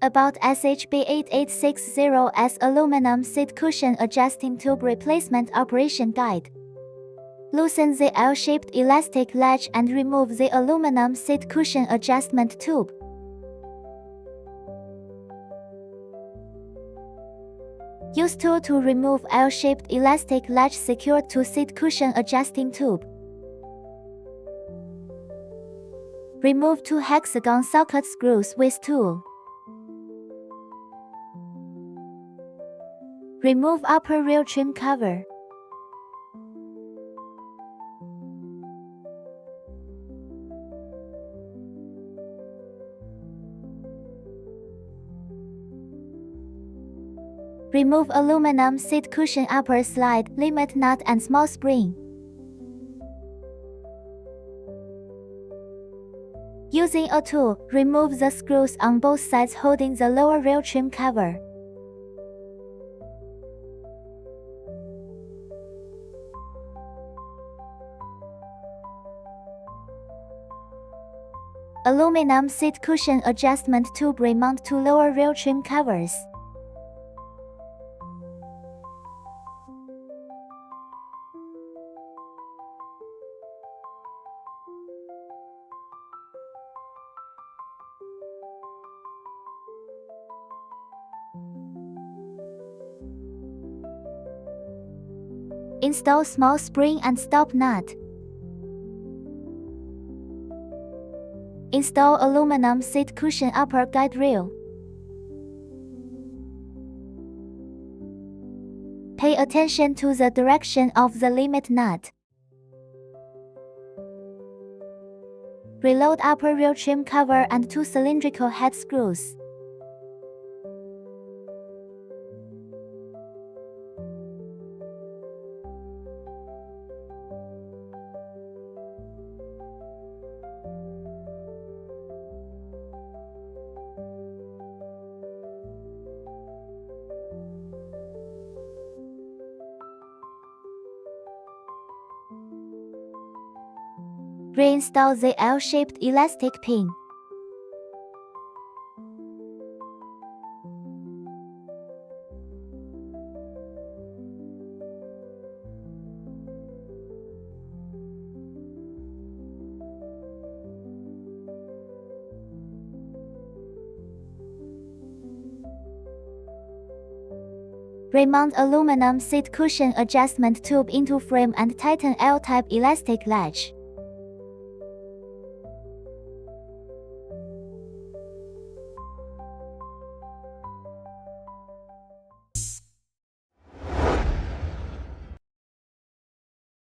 About B8860S Aluminum Seat Cushion Adjusting Tube Replacement Operation Guide. Loosen the L-shaped elastic latch and remove the aluminum seat cushion adjustment tube. Use tool to remove L-shaped elastic latch secured to seat cushion adjusting tube. Remove 2 hexagon socket screws with tool. Remove upper rail trim cover. Remove aluminum seat cushion upper slide, limit nut and small spring. Using a tool, remove the screws on both sides holding the lower rail trim cover. Aluminum seat cushion adjustment tube remount to lower rail trim covers. Install small spring and stop nut. Install aluminum seat cushion upper guide rail. Pay attention to the direction of the limit nut. Reload upper rail trim cover and 2 cylindrical head screws. Reinstall the L-shaped elastic pin. Remount aluminum seat cushion adjustment tube into frame and tighten L-type elastic latch.